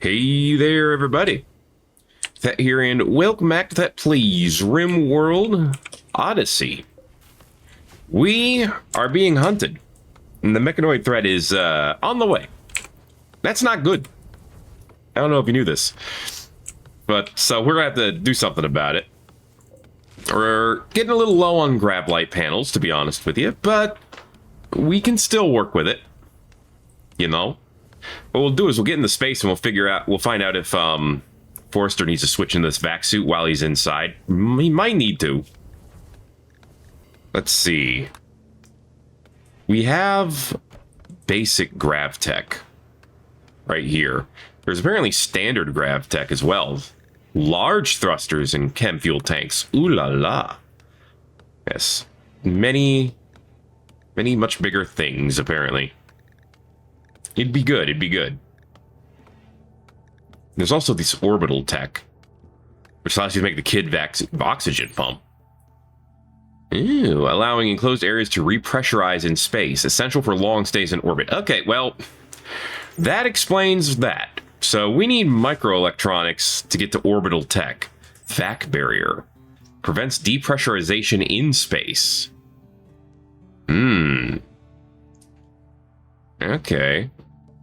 Hey there, everybody. Thet here, and welcome back to Thet Plays Rimworld Odyssey. We are being hunted, and the mechanoid threat is on the way. That's not good. I don't know if you knew this, but so we're gonna have to do something about it. We're getting a little low on grav light panels, to be honest with you, but we can still work with it. You know, what we'll do is we'll get in the space and we'll find out if Forrester needs to switch in this vac suit while he's inside. He might need to. Let's see. We have basic gravtech right here. There's apparently standard gravtech as well. Large thrusters and chem fuel tanks. Ooh la la. Yes. Many much bigger things, apparently. It'd be good, it'd be good. There's also this orbital tech, which allows you to make the kid oxygen pump. Ew, allowing enclosed areas to repressurize in space, essential for long stays in orbit. Okay, well, that explains that. So we need microelectronics to get to orbital tech. Vac barrier. Prevents depressurization in space. Okay.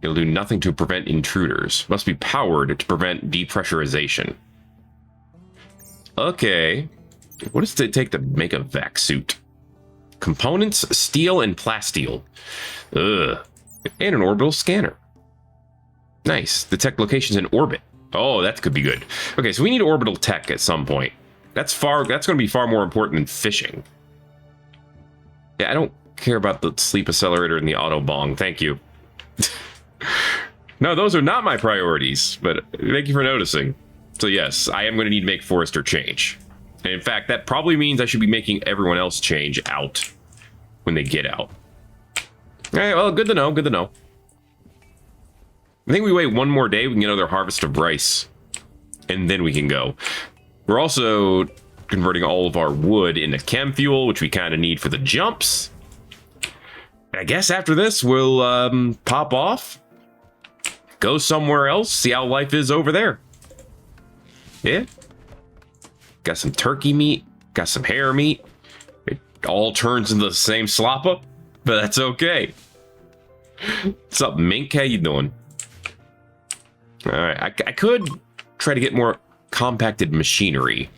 It'll do nothing to prevent intruders. Must be powered to prevent depressurization. Okay. What does it take to make a vac suit? Components, steel and plasteel. Ugh. And an orbital scanner. Nice. Detect locations in orbit. Oh, that could be good. Okay, so we need orbital tech at some point. That's going to be far more important than fishing. Yeah, I don't care about the sleep accelerator and the auto bong. Thank you. No, those are not my priorities, but thank you for noticing. So yes, I am going to need to make Forrester change. And in fact, that probably means I should be making everyone else change out when they get out. All right, well, good to know, good to know. I think we wait one more day, we can get another harvest of rice, and then we can go. We're also converting all of our wood into chem fuel, which we kind of need for the jumps. And I guess after this, we'll pop off, go somewhere else, see how life is over there. Yeah. Got some turkey meat, got some hare meat. It all turns into the same sloppa, but that's okay. What's up, Mink? How you doing? All right, I could try to get more compacted machinery.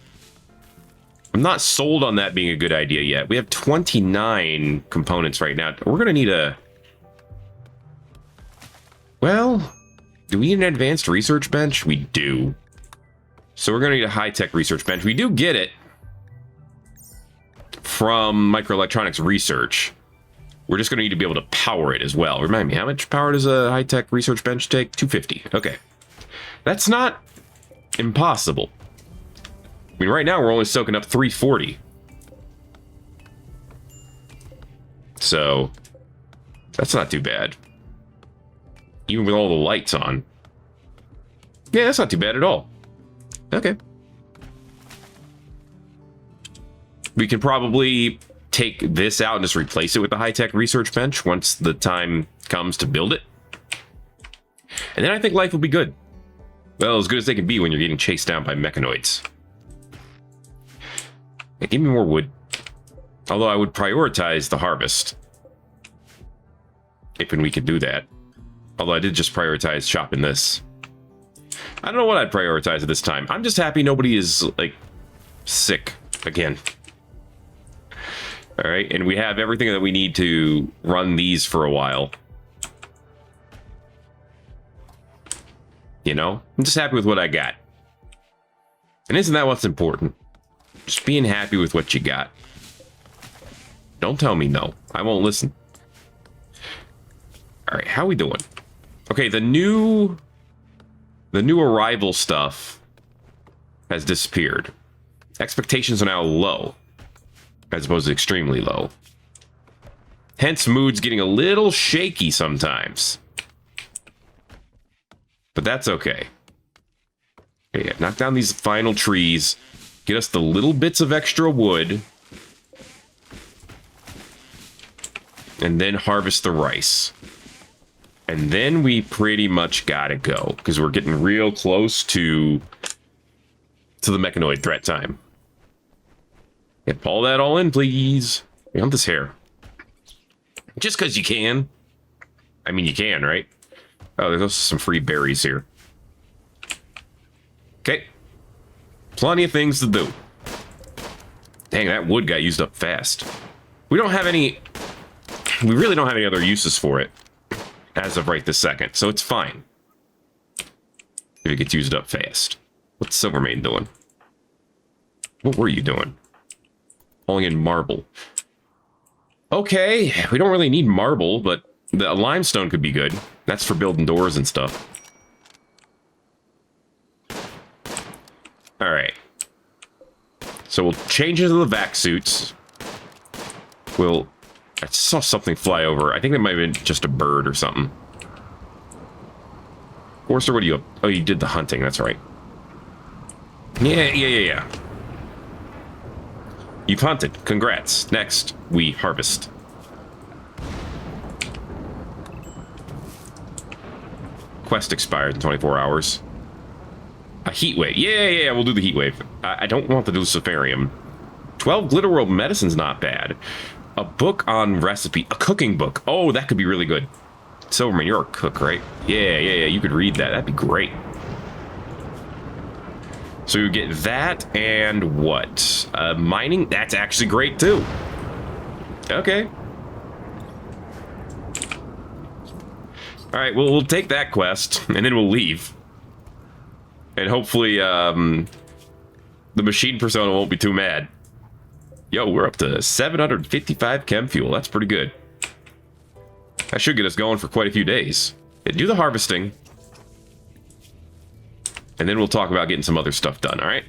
I'm not sold on that being a good idea yet. We have 29 components right now. We're going to need a... Well, do we need an advanced research bench? We do. So we're going to need a high-tech research bench. We do get it from microelectronics research. We're just going to need to be able to power it as well. Remind me, how much power does a high-tech research bench take? 250. Okay. That's not impossible. I mean, right now we're only soaking up 340. So, that's not too bad. Even with all the lights on. Yeah, that's not too bad at all. Okay. We can probably take this out and just replace it with the high-tech research bench once the time comes to build it. And then I think life will be good. Well, as good as they can be when you're getting chased down by mechanoids. Yeah, give me more wood. Although I would prioritize the harvest. If and we could do that. Although I did just prioritize chopping this. I don't know what I'd prioritize at this time. I'm just happy nobody is, like, sick again. Alright, and we have everything that we need to run these for a while. You know? I'm just happy with what I got. And isn't that what's important? Just being happy with what you got. Don't tell me no. I won't listen. Alright, how we doing? Okay, the new arrival stuff has disappeared. Expectations are now low, as opposed to extremely low. Hence, mood's getting a little shaky sometimes. But that's okay. Okay, yeah, knock down these final trees. Get us the little bits of extra wood. And then harvest the rice. And then we pretty much gotta go, because we're getting real close to the mechanoid threat time. Yeah, pull that all in, please. I want this hair. Just because you can. I mean, you can, right? Oh, there's also some free berries here. Okay. Plenty of things to do. Dang, that wood got used up fast. We don't have any... We really don't have any other uses for it as of right this second, so it's fine if it gets used up fast. What's Silvermane doing? What were you doing? Pulling in marble. Okay, we don't really need marble, but the limestone could be good. That's for building doors and stuff. Alright. So we'll change into the vac suits. I saw something fly over. I think that might have been just a bird or something. Forster, what are you up? Oh, you did the hunting, that's right. Yeah. You've hunted. Congrats. Next, we harvest. Quest expired in 24 hours. A heat wave. Yeah, we'll do the heat wave. I don't want the Luciferium. 12 Glitter World medicine's not bad. A book on recipe. A cooking book. Oh, that could be really good. Silverman, you're a cook, right? Yeah. You could read that. That'd be great. So you get that and what? Mining? That's actually great, too. Okay. All right, well, we'll take that quest, and then we'll leave. And hopefully, the machine persona won't be too mad. Yo, we're up to 755 chem fuel. That's pretty good. That should get us going for quite a few days. Yeah, do the harvesting. And then we'll talk about getting some other stuff done, all right?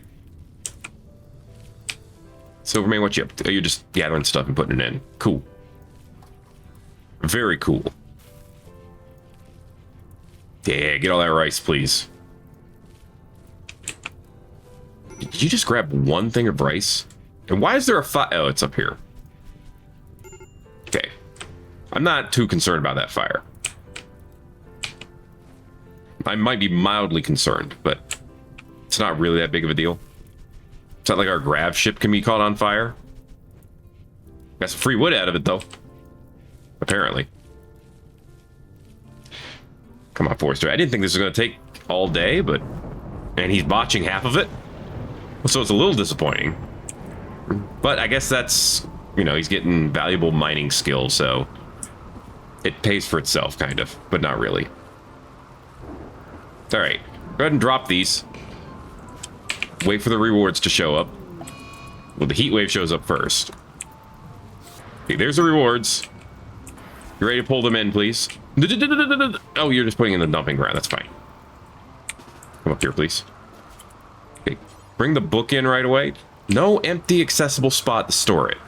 Silvermane, what you up to? Oh, you're just gathering stuff and putting it in. Cool. Very cool. Yeah, get all that rice, please. Did you just grab one thing of rice? And why is there a fire? Oh, it's up here. Okay. I'm not too concerned about that fire. I might be mildly concerned, but it's not really that big of a deal. It's not like our gravship can be caught on fire. Got some free wood out of it, though. Apparently. Come on, Forster. I didn't think this was going to take all day, but... And he's botching half of it. So it's a little disappointing. But I guess that's... You know, he's getting valuable mining skills, so... It pays for itself, kind of. But not really. Alright. Go ahead and drop these. Wait for the rewards to show up. Well, the heat wave shows up first. Okay, there's the rewards. You ready to pull them in, please? Oh, you're just putting in the dumping ground. That's fine. Come up here, please. Okay, bring the book in right away. No empty accessible spot to store it.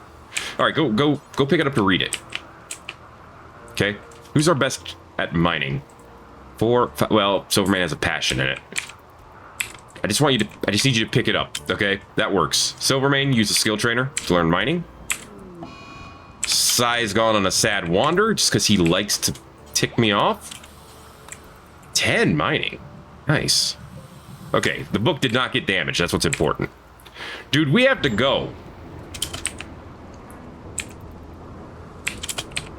All right, go pick it up to read it. Okay, who's our best at mining? Well, Silvermane has a passion in it. I just need you to pick it up. Okay, that works. Silvermane, use a skill trainer to learn mining. Sai's gone on a sad wander just because he likes to tick me off. 10 mining. Nice. Okay, the book did not get damaged. That's what's important. Dude, we have to go.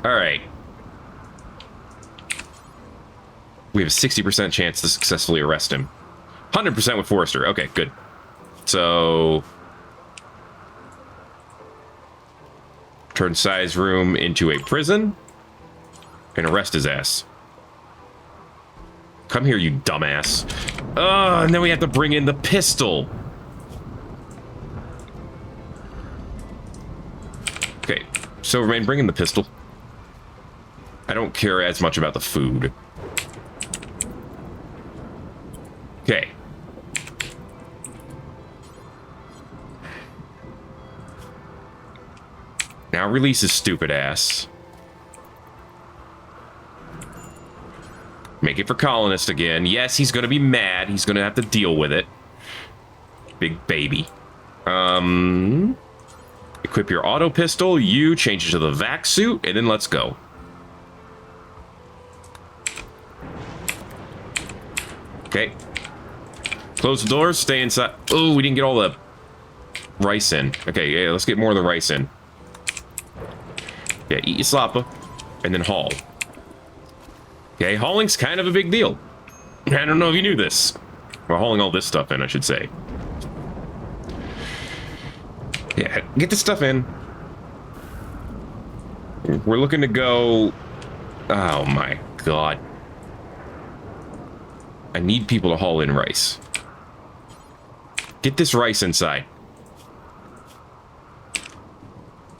Alright. We have a 60% chance to successfully arrest him. 100% with Forrester. Okay, good. So... Turn Sai's room into a prison. And arrest his ass. Come here, you dumbass. And then we have to bring in the pistol. Okay, Silvermane, bring in the pistol. I don't care as much about the food. Okay. Now release his stupid ass. Make it for colonist again. Yes, he's gonna be mad. He's gonna have to deal with it. Big baby. Equip your auto pistol. You change it to the vac suit, and then let's go. Okay. Close the doors, stay inside. Oh, we didn't get all the rice in. Okay, yeah, let's get more of the rice in. Yeah, eat your slapper, and then haul. Okay, hauling's kind of a big deal. I don't know if you knew this. We're hauling all this stuff in, I should say. Yeah, get this stuff in. We're looking to go... Oh my god. I need people to haul in rice. Get this rice inside.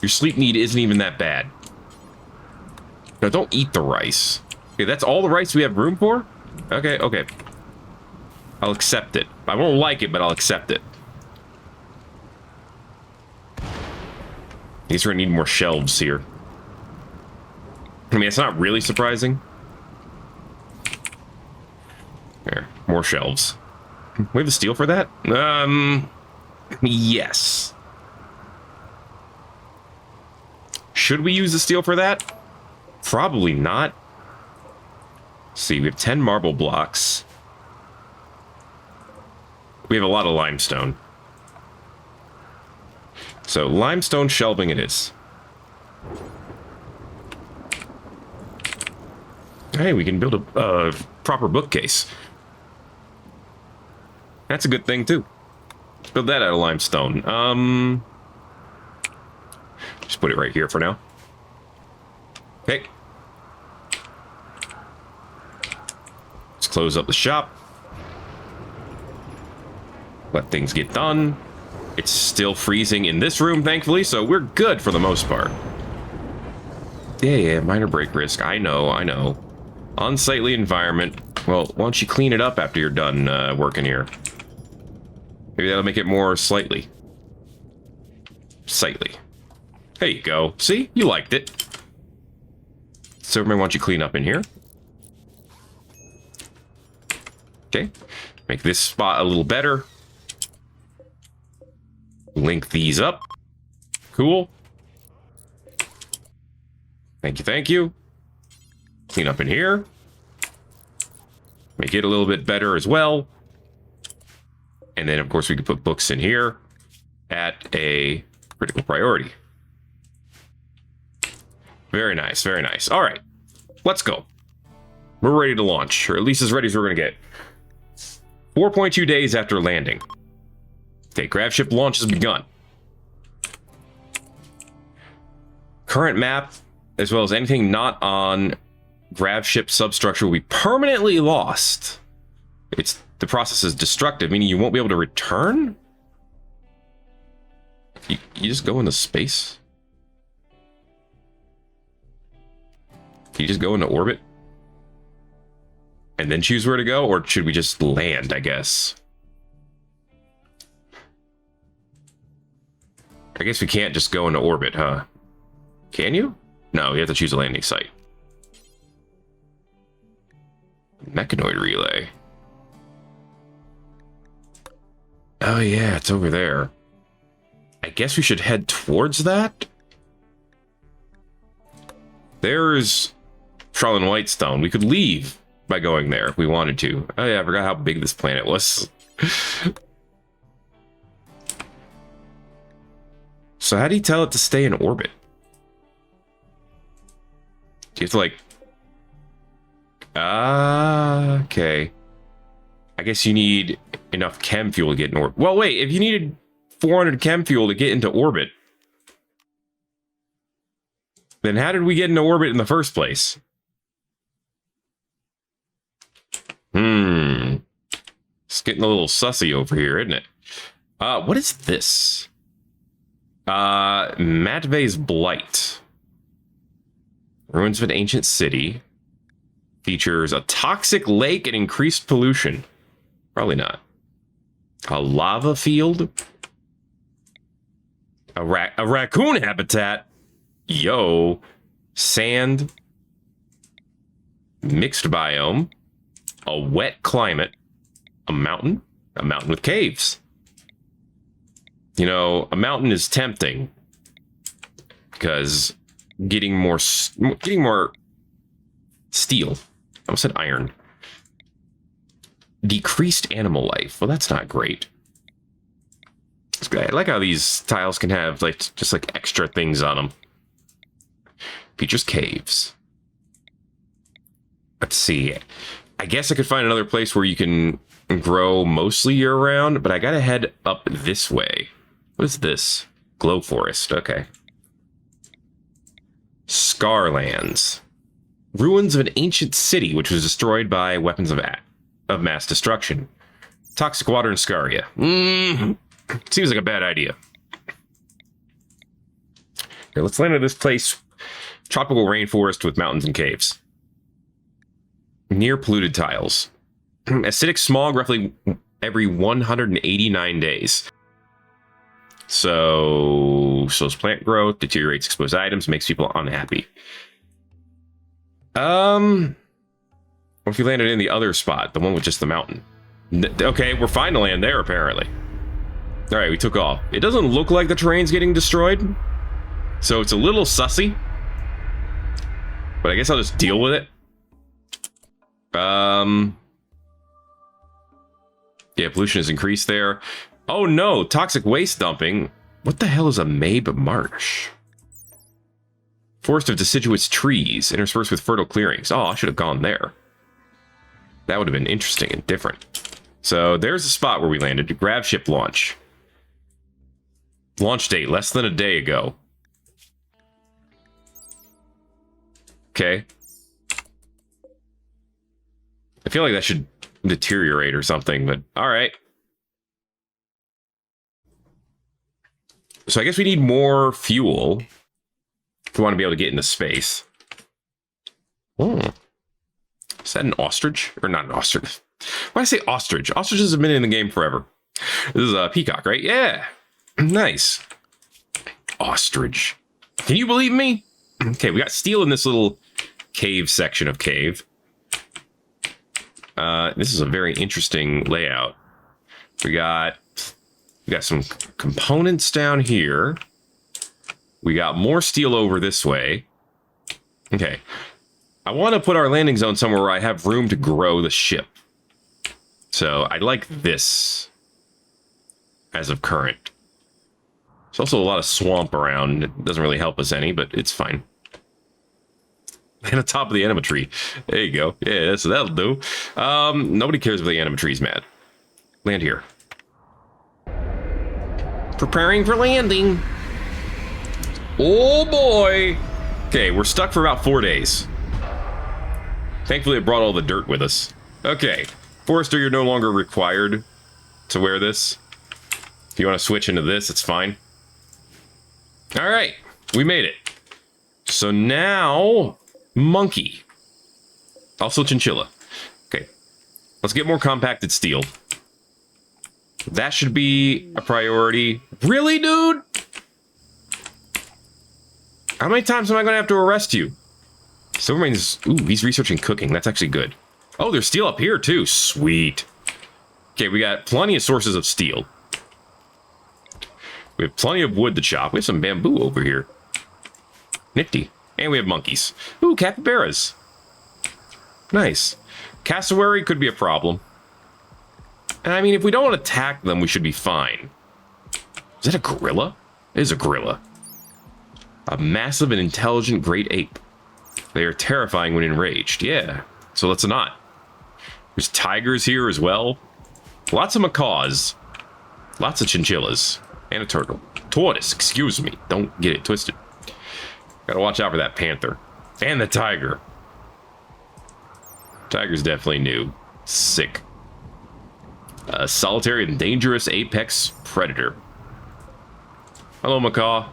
Your sleep need isn't even that bad. No, don't eat the rice. Okay, that's all the rice we have room for? Okay, okay. I'll accept it. I won't like it, but I'll accept it. I guess we're gonna need more shelves here. I mean, it's not really surprising. There, more shelves. We have the steel for that? Yes. Should we use the steel for that? Probably not. Let's see, we have 10 marble blocks. We have a lot of limestone. So, limestone shelving it is. Hey, we can build a proper bookcase. That's a good thing, too. Build that out of limestone. Just put it right here for now. Okay. Let's close up the shop. Let things get done. It's still freezing in this room, thankfully, so we're good for the most part. Yeah, minor break risk. I know, I know. Unsightly environment. Well, why don't you clean it up after you're done working here? Maybe that'll make it more sightly. There you go. See? You liked it. So, why don't you clean up in here? Okay. Make this spot a little better. Link these up. Cool. Thank you, thank you. Clean up in here. Make it a little bit better as well. And then, of course, we can put books in here at a critical priority. Very nice, very nice. All right, let's go. We're ready to launch, or at least as ready as we're going to get. 4.2 days after landing. Okay, gravship launch has begun. Current map, as well as anything not on gravship substructure, will be permanently lost. The process is destructive, meaning you won't be able to return? You just go into space? Can you just go into orbit? And then choose where to go? Or should we just land, I guess? I guess we can't just go into orbit, huh? Can you? No, you have to choose a landing site. Mechanoid relay. Oh yeah, it's over there. I guess we should head towards that? There's Charlton Whitestone. We could leave by going there if we wanted to. Oh yeah, I forgot how big this planet was. So how do you tell it to stay in orbit? Do you have to like... okay. I guess you need enough chem fuel to get in orbit. Well, wait, if you needed 400 chem fuel to get into orbit, then how did we get into orbit in the first place? It's getting a little sussy over here, isn't it? What is this? Matvey's Blight. Ruins of an ancient city. Features a toxic lake and increased pollution. Probably not. A lava field. A raccoon habitat. Yo. Sand. Mixed biome. A wet climate. A mountain. A mountain with caves. You know, a mountain is tempting. Because getting more steel. I almost said iron. Decreased animal life. Well, that's not great. I like how these tiles can have like just like extra things on them. Features caves. Let's see. I guess I could find another place where you can grow mostly year-round, but I gotta head up this way. What is this? Glow forest. Okay. Scarlands. Ruins of an ancient city which was destroyed by weapons of mass destruction. Toxic water and Scaria. Seems like a bad idea. Okay, let's land at this place. Tropical rainforest with mountains and caves. Near polluted tiles. Acidic smog roughly every 189 days. So, slows plant growth, deteriorates exposed items, makes people unhappy. What if you landed in the other spot, the one with just the mountain? Okay, we're fine to land there, apparently. Alright, we took off. It doesn't look like the terrain's getting destroyed, so it's a little sussy. But I guess I'll just deal with it. Yeah, pollution has increased there. Oh no, toxic waste dumping. What the hell is a Mabe Marsh? Forest of deciduous trees, interspersed with fertile clearings. Oh, I should have gone there. That would have been interesting and different. So there's the spot where we landed. Gravship launch. Launch date, less than a day ago. Okay. I feel like that should deteriorate or something, but alright. So I guess we need more fuel if we want to be able to get into space. Oh. Is that an ostrich? Or not an ostrich? Why did I say ostrich? Ostriches have been in the game forever. This is a peacock, right? Yeah. Nice. Ostrich. Can you believe me? Okay, we got steel in this little cave section of cave. This is a very interesting layout. We got some components down here. We got more steel over this way. Okay. I want to put our landing zone somewhere where I have room to grow the ship. So I like this as of current. There's also a lot of swamp around. It doesn't really help us any, but it's fine. And the top of the anima tree. There you go. Yeah, that'll do. Nobody cares if the anima tree's mad. Land here. Preparing for landing. Oh boy. Okay, we're stuck for about 4 days. Thankfully, it brought all the dirt with us. Okay, Forester, you're no longer required to wear this. If you want to switch into this, it's fine. All right, we made it. So now, monkey. Also chinchilla. Okay, let's get more compacted steel. That should be a priority. Really, dude? How many times am I going to have to arrest you? Silvermane's... Ooh, he's researching cooking. That's actually good. Oh, there's steel up here, too. Sweet. Okay, we got plenty of sources of steel. We have plenty of wood to chop. We have some bamboo over here. Nifty. And we have monkeys. Ooh, capybaras. Nice. Cassowary could be a problem. And I mean, if we don't attack them, we should be fine. Is that a gorilla? It is a gorilla. A massive and intelligent great ape. They are terrifying when enraged. Yeah, so let's not. There's tigers here as well. Lots of macaws. Lots of chinchillas. And a turtle. Tortoise, excuse me. Don't get it twisted. Gotta watch out for that panther. And the tiger. Tiger's definitely new. Sick. A solitary and dangerous apex predator. Hello, macaw.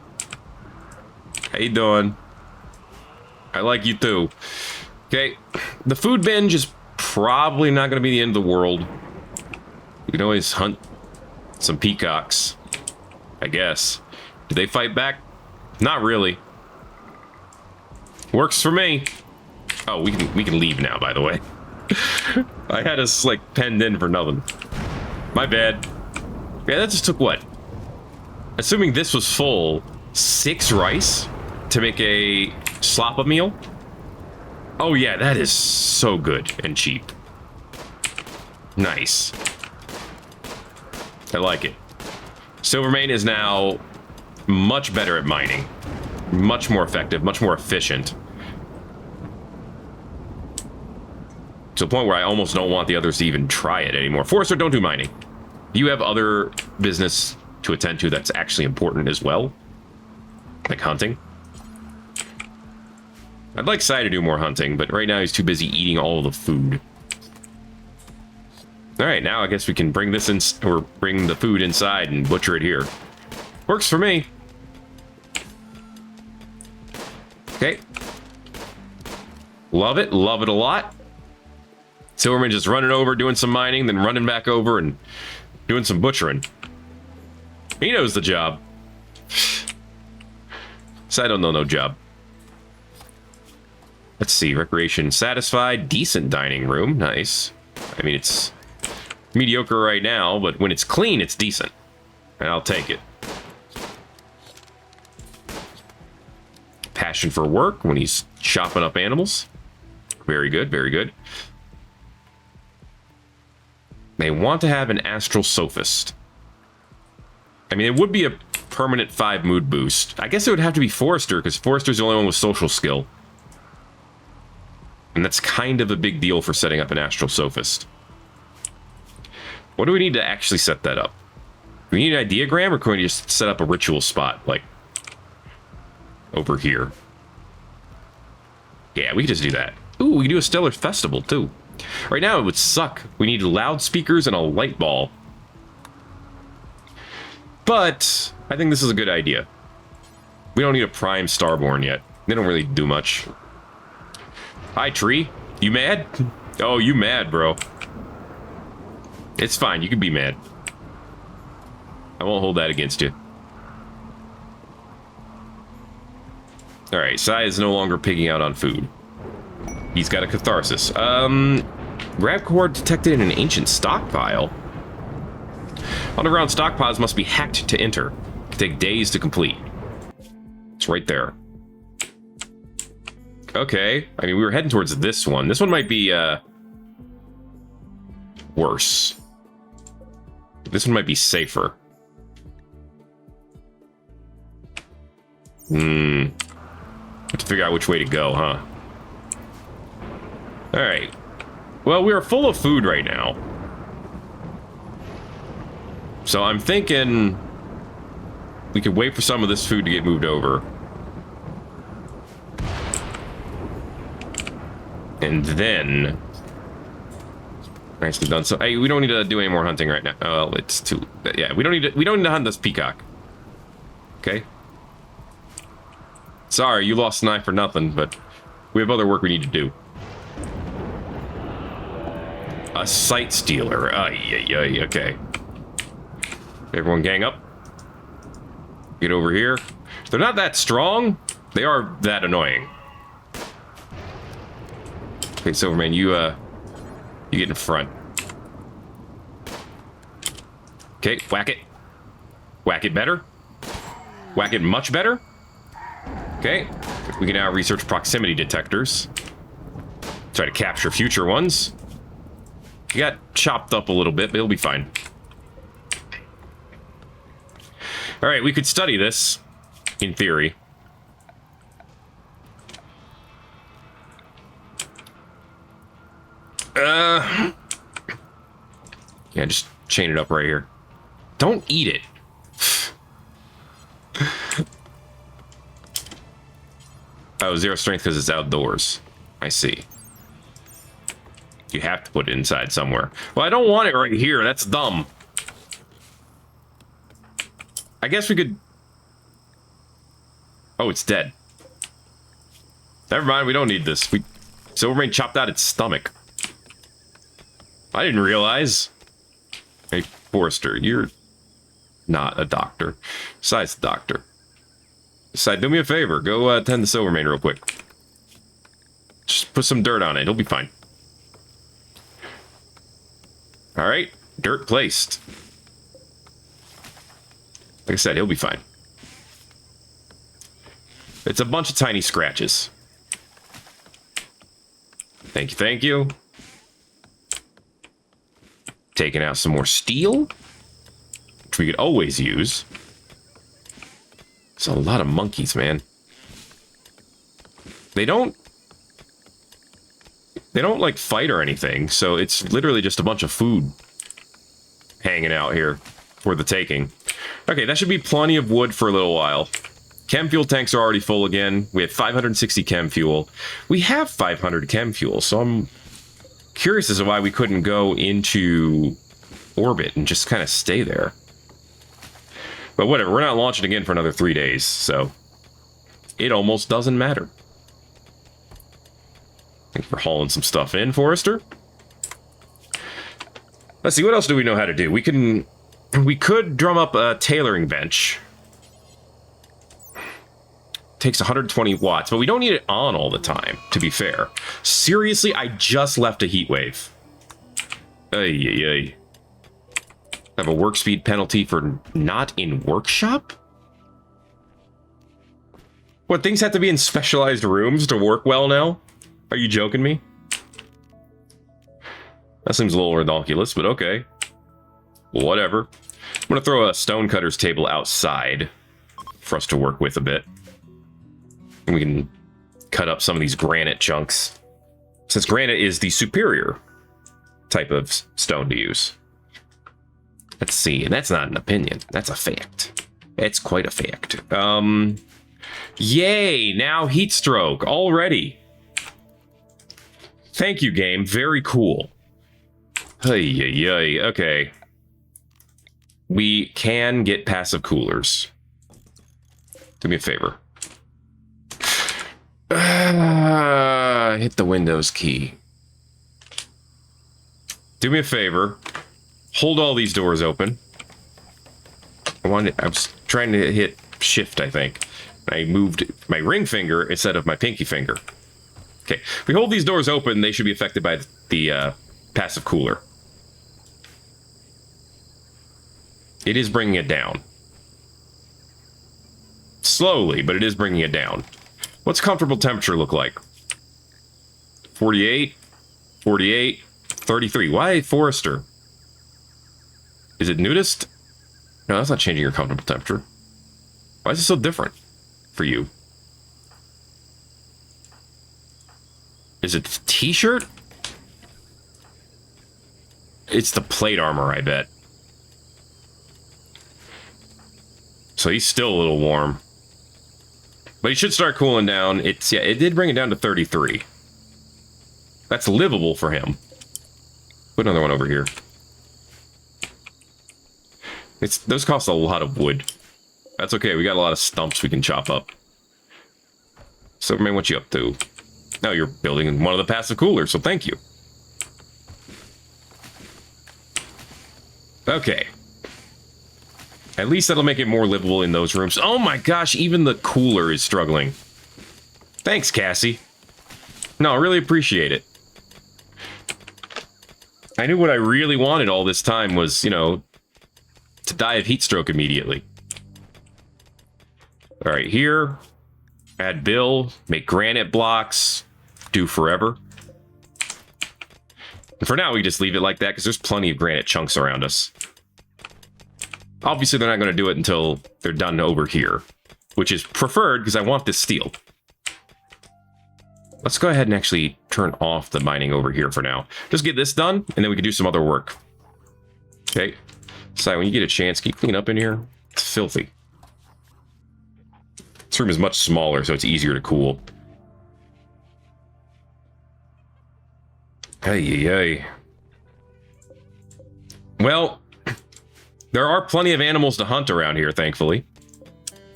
How you doing? I like you too. Okay, the food binge is probably not going to be the end of the world. We can always hunt some peacocks, I guess. Do they fight back? Not really. Works for me. Oh, we can leave now, by the way. I had us like penned in for nothing. My bad. Yeah, that just took what? Assuming this was full, 6 rice to make a slop meal. Oh yeah, that is so good and cheap. Nice. I like it. Silvermane is now much better at mining. Much more effective, much more efficient. To the point where I almost don't want the others to even try it anymore. Forrester, don't do mining. You have other business to attend to that's actually important as well. Like hunting. I'd like Sai to do more hunting, but right now he's too busy eating all of the food. Alright, now I guess we can bring this in, or bring the food inside and butcher it here. Works for me. Okay. Love it a lot. Silverman just running over, doing some mining, then running back over and doing some butchering. He knows the job. So I don't know no job. Let's see, recreation satisfied, decent dining room, nice. I mean, it's mediocre right now, but when it's clean, it's decent. And I'll take it. Passion for work when he's chopping up animals. Very good, very good. They want to have an astral sophist. I mean, it would be a permanent 5 mood boost. I guess it would have to be Forrester, because Forrester's the only one with social skill. And that's kind of a big deal for setting up an astral sophist. What do we need to actually set that up? Do we need an ideogram, or can we just set up a ritual spot, like over here? Yeah, we can just do that. Ooh, we can do a stellar festival, too. Right now, it would suck. We need loudspeakers and a light ball. But I think this is a good idea. We don't need a prime starborn yet. They don't really do much. Hi, tree. You mad? Oh, you mad, bro. It's fine. You can be mad. I won't hold that against you. Alright, Sai is no longer pigging out on food. He's got a catharsis. Grab cord detected in an ancient stockpile. Underground stockpiles must be hacked to enter. It can take days to complete. It's right there. Okay. I mean, we were heading towards this one. This one might be, worse. This one might be safer. Have to figure out which way to go, huh? Alright. Well, we are full of food right now. So I'm thinking we could wait for some of this food to get moved over. And then... Nicely done. So, hey, we don't need to do any more hunting right now. Oh, it's too... Yeah, we don't need to hunt this peacock. Okay? Sorry, you lost an eye for nothing, but we have other work we need to do. A sight stealer. Okay. Everyone gang up. Get over here. They're not that strong. They are that annoying. Okay, Silverman, you get in front. Okay, whack it. Whack it better. Whack it much better. Okay, we can now research proximity detectors. Try to capture future ones. He got chopped up a little bit, but he'll be fine. Alright, we could study this, in theory. Yeah, just chain it up right here. Don't eat it. Oh, 0 strength because it's outdoors. I see. You have to put it inside somewhere. Well, I don't want it right here. That's dumb. I guess we could... Oh, it's dead. Never mind, we don't need this. Silvermane chopped out its stomach. I didn't realize. Hey, Forrester, you're not a doctor. Besides the doctor. Besides, do me a favor. Go attend the Silvermane real quick. Just put some dirt on it. He'll be fine. Alright. Dirt placed. Like I said, he'll be fine. It's a bunch of tiny scratches. Thank you, thank you. Taking out some more steel, which we could always use. There's a lot of monkeys, man. They don't like fight or anything, so it's literally just a bunch of food hanging out here for the taking. Okay, that should be plenty of wood for a little while. Chem fuel tanks are already full again. We have 560 chem fuel. We have 500 chem fuel, so I'm curious as to why we couldn't go into orbit and just kind of stay there. But whatever, we're not launching again for another 3 days, so it almost doesn't matter. Thanks for hauling some stuff in, Forrester. Let's see, what else do we know how to do? We could drum up a tailoring bench. Takes 120 watts, but we don't need it on all the time, to be fair. Seriously, I just left a heat wave. Ay. Have a work speed penalty for not in workshop? What, things have to be in specialized rooms to work well now? Are you joking me? That seems a little ridiculous, but okay. Whatever. I'm gonna throw a stonecutter's table outside for us to work with a bit. And we can cut up some of these granite chunks, since granite is the superior type of stone to use. Let's see, and that's not an opinion, that's a fact. It's quite a fact. Yay, now heat stroke already. Thank you, game, very cool. Hey, okay. We can get passive coolers. Do me a favor. Hit the Windows key. Do me a favor. Hold all these doors open. I was trying to hit shift, I think. I moved my ring finger instead of my pinky finger. Okay, if we hold these doors open, they should be affected by the passive cooler. It is bringing it down. Slowly, but it is bringing it down. What's comfortable temperature look like? 48, 48, 33. Why Forrester? Is it nudist? No, that's not changing your comfortable temperature. Why is it so different for you? Is it the t-shirt? It's the plate armor, I bet. So he's still a little warm. But he should start cooling down. Yeah, it did bring it down to 33. That's livable for him. Put another one over here. Those cost a lot of wood. That's okay, we got a lot of stumps we can chop up. Superman, what you up to? Now you're building one of the passive coolers, so thank you. Okay. At least that'll make it more livable in those rooms. Oh my gosh, even the cooler is struggling. Thanks, Cassie. No, I really appreciate it. I knew what I really wanted all this time was, you know, to die of heat stroke immediately. All right, here. Add Bill. Make granite blocks. Do forever. And for now, we just leave it like that because there's plenty of granite chunks around us. Obviously, they're not going to do it until they're done over here, which is preferred because I want this steel. Let's go ahead and actually turn off the mining over here for now. Just get this done, and then we can do some other work. Okay. So when you get a chance, can you clean up in here? It's filthy. This room is much smaller, so it's easier to cool. Hey. Well, there are plenty of animals to hunt around here, thankfully.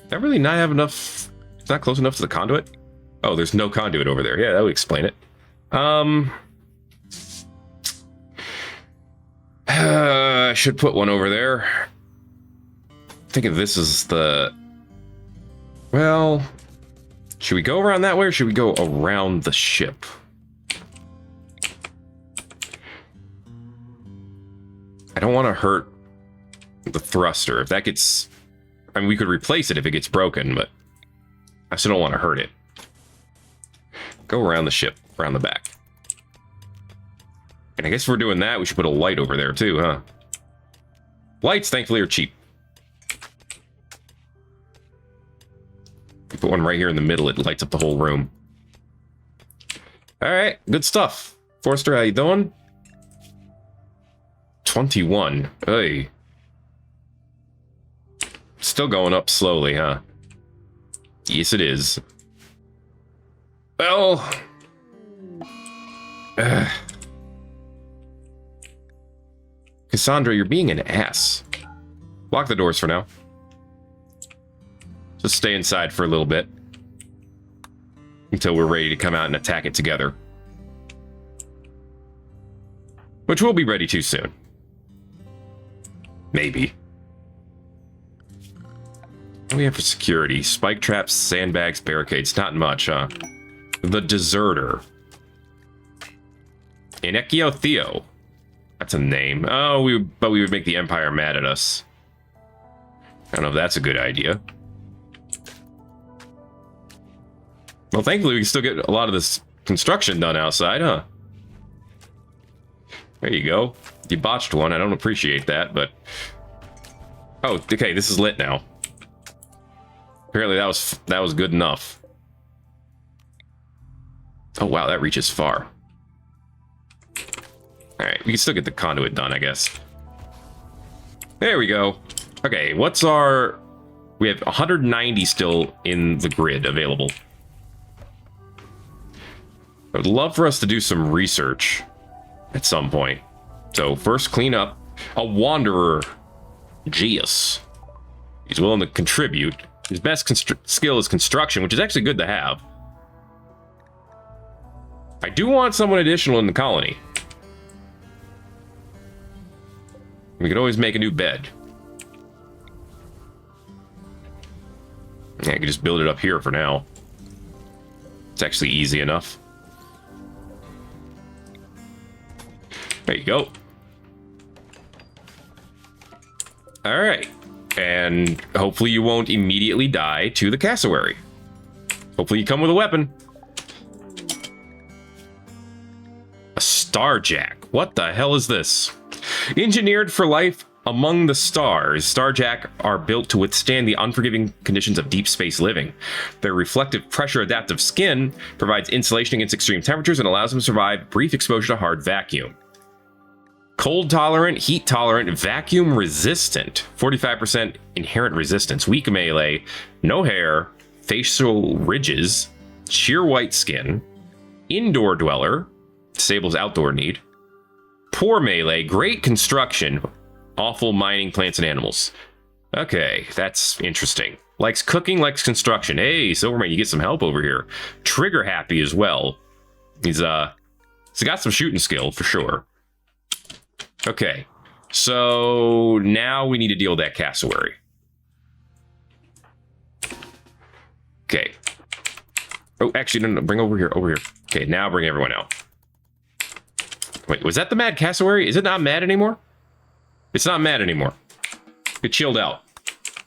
That really not have enough... It's not close enough to the conduit? Oh, there's no conduit over there. Yeah, that would explain it. I should put one over there. I think if this is the... Well... Should we go around that way, or should we go around the ship? I don't want to hurt the thruster. If that gets... I mean, we could replace it if it gets broken, but I still don't want to hurt it. Go around the ship, around the back. And I guess if we're doing that, we should put a light over there too, huh? Lights, thankfully, are cheap. Put one right here in the middle, it lights up the whole room. Alright, good stuff. Forster, how you doing? 21. Hey. Still going up slowly, huh? Yes, it is. Well... Cassandra, you're being an ass. Lock the doors for now. Just stay inside for a little bit. Until we're ready to come out and attack it together. Which we'll be ready to soon. Maybe. What do we have for security? Spike traps, sandbags, barricades. Not much, huh? The Deserter. Inekio Theo. That's a name. Oh, but we would make the Empire mad at us. I don't know if that's a good idea. Well, thankfully, we can still get a lot of this construction done outside, huh? There you go. You botched one. I don't appreciate that, but... Oh, okay, this is lit now. Apparently that was good enough. Oh, wow, that reaches far. Alright, we can still get the conduit done, I guess. There we go. Okay, what's our... We have 190 still in the grid available. I would love for us to do some research at some point. So first clean up a wanderer, Geus. He's willing to contribute. His best skill is construction, which is actually good to have. I do want someone additional in the colony. We could always make a new bed. Yeah, I could just build it up here for now. It's actually easy enough. There you go. Alright. And hopefully you won't immediately die to the cassowary. Hopefully you come with a weapon. A starjack. What the hell is this? Engineered for life among the stars, starjack are built to withstand the unforgiving conditions of deep space living. Their reflective pressure adaptive skin provides insulation against extreme temperatures and allows them to survive brief exposure to hard vacuum. Cold tolerant, heat tolerant, vacuum resistant, 45% inherent resistance, weak melee, no hair, facial ridges, sheer white skin, indoor dweller, disables outdoor need, poor melee, great construction, awful mining plants and animals. Okay, that's interesting. Likes cooking, likes construction. Hey, Silverman, you get some help over here. Trigger happy as well. He's got some shooting skill for sure. Okay, so now we need to deal with that cassowary. Okay. Oh, actually, no, bring over here, over here. Okay, now bring everyone out. Wait, was that the mad cassowary? Is it not mad anymore? It's not mad anymore. It chilled out.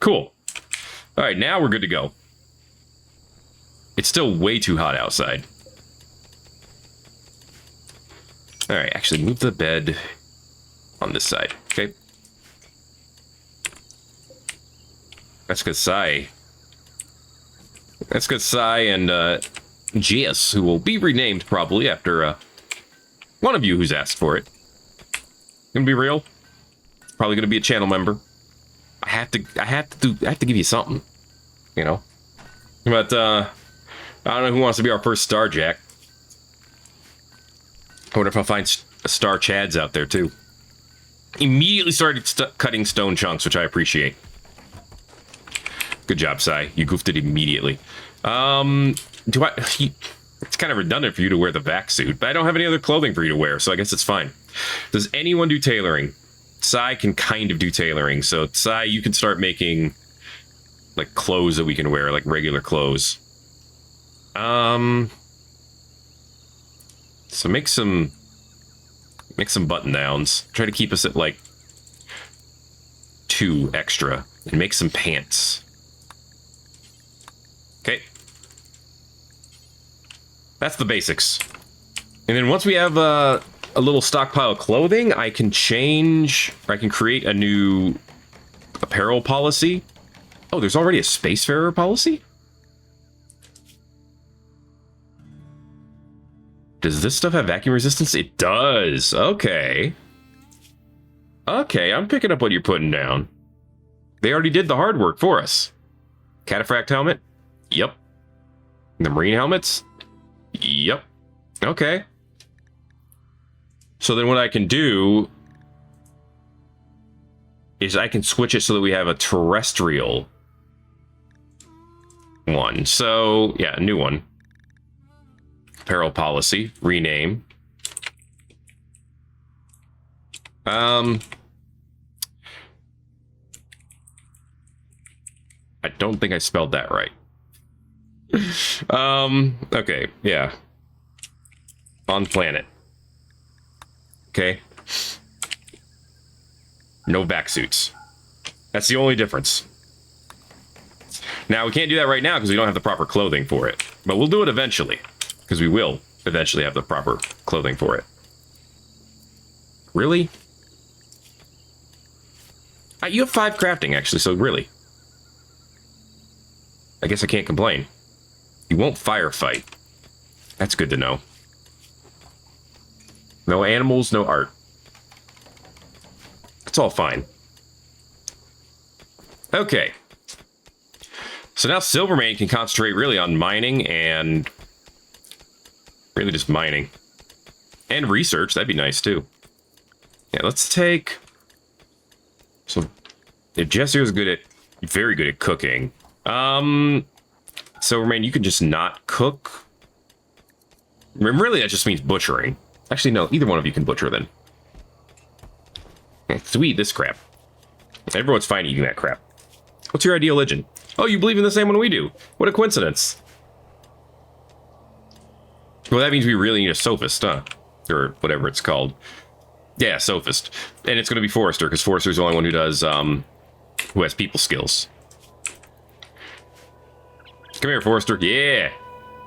Cool. All right, now we're good to go. It's still way too hot outside. All right, actually move the bed on this side, okay? That's good, Sai. That's good, Sai and Geus, who will be renamed probably after one of you who's asked for it. Gonna be real. Probably gonna be a channel member. I have to give you something, you know. But I don't know who wants to be our first Starjack. I wonder if I'll find Star Chads out there too. Immediately started cutting stone chunks, which I appreciate. Good job, Sai. You goofed it immediately. It's kind of redundant for you to wear the vac suit, but I don't have any other clothing for you to wear, so I guess it's fine. Does anyone do tailoring? Sai can kind of do tailoring, so Sai, you can start making like clothes that we can wear, like regular clothes. So make some button downs. Try to keep us at like 2 extra, and make some pants. Okay. That's the basics. And then once we have a little stockpile of clothing, I can change, or I can create a new apparel policy. Oh, there's already a spacefarer policy? Does this stuff have vacuum resistance? It does. Okay. Okay, I'm picking up what you're putting down. They already did the hard work for us. Cataphract helmet? Yep. The marine helmets? Yep. Okay. So then what I can do is I can switch it so that we have a terrestrial one. So, yeah, a new one. Apparel policy. Rename. I don't think I spelled that right. Okay, yeah. On planet. Okay. No vac suits. That's the only difference. Now, we can't do that right now because we don't have the proper clothing for it. But we'll do it eventually. Because we will eventually have the proper clothing for it. Really? You have 5 crafting, actually, so really. I guess I can't complain. You won't firefight. That's good to know. No animals, no art. It's all fine. Okay. So now Silvermane can concentrate really on mining and... really just mining. And research, that'd be nice too. Yeah, let's take... So, if Jesse was good at... very good at cooking. Silvermane, you can just not cook. Really, that just means butchering. Actually, no, either one of you can butcher then. So eat this crap. Everyone's fine eating that crap. What's your ideal religion? Oh, you believe in the same one we do. What a coincidence. Well, that means we really need a sophist, huh? Or whatever it's called. Yeah, sophist. And it's going to be Forrester, because Forrester's the only one who does, who has people skills. Come here, Forrester. Yeah.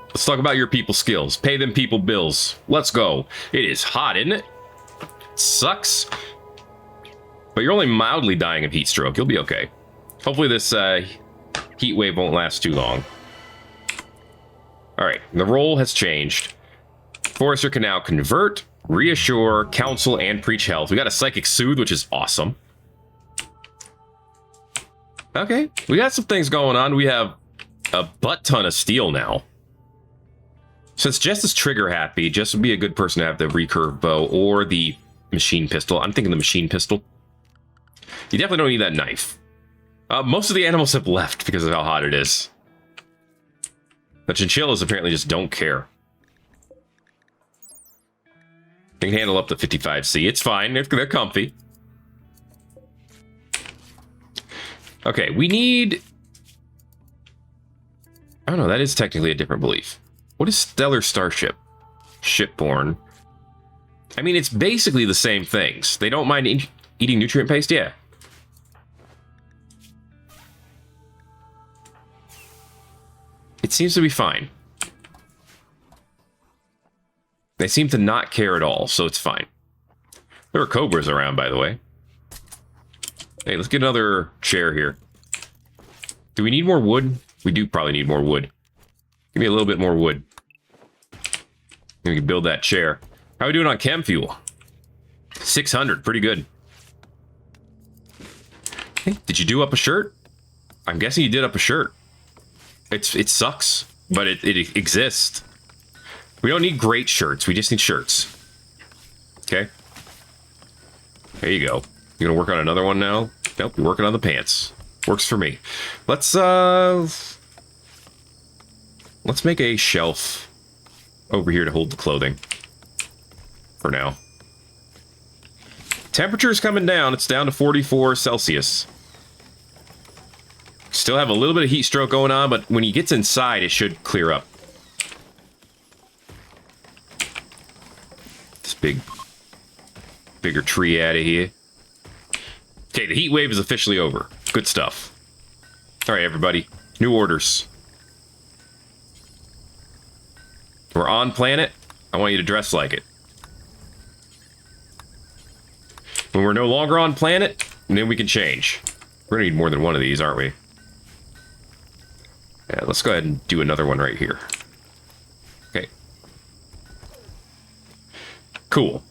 Let's talk about your people skills. Pay them people bills. Let's go. It is hot, isn't it? Sucks. But you're only mildly dying of heat stroke. You'll be okay. Hopefully this heat wave won't last too long. Alright, the role has changed. Forrester can now convert, reassure, counsel, and preach health. We got a psychic soothe, which is awesome. Okay, we got some things going on. We have a butt ton of steel now. Since Jess is trigger happy, Jess would be a good person to have the recurve bow or the machine pistol. I'm thinking the machine pistol. You definitely don't need that knife. Most of the animals have left because of how hot it is. The chinchillas apparently just don't care. They can handle up to 55C. It's fine. They're comfy. Okay, we need... I don't know, that is technically a different belief. What is Stellar Starship? Shipborne. I mean, it's basically the same things. They don't mind eating nutrient paste? Yeah. It seems to be fine. They seem to not care at all, so it's fine. There are cobras around, by the way. Hey, let's get another chair here. Do we need more wood? We do probably need more wood. Give me a little bit more wood. We can build that chair. How are we doing on chem fuel? 600, pretty good. Hey, did you do up a shirt? I'm guessing you did up a shirt. It sucks, but it exists. We don't need great shirts. We just need shirts. Okay. There you go. You gonna work on another one now? Nope, you're working on the pants. Works for me. Let's make a shelf over here to hold the clothing. For now. Temperature's coming down. It's down to 44 Celsius. Still have a little bit of heat stroke going on, but when he gets inside, it should clear up. This bigger tree out of here. Okay, the heat wave is officially over. Good stuff. All right, everybody. New orders. We're on planet. I want you to dress like it. When we're no longer on planet, then we can change. We're gonna need more than one of these, aren't we? Yeah, let's go ahead and do another one right here. Okay. Cool.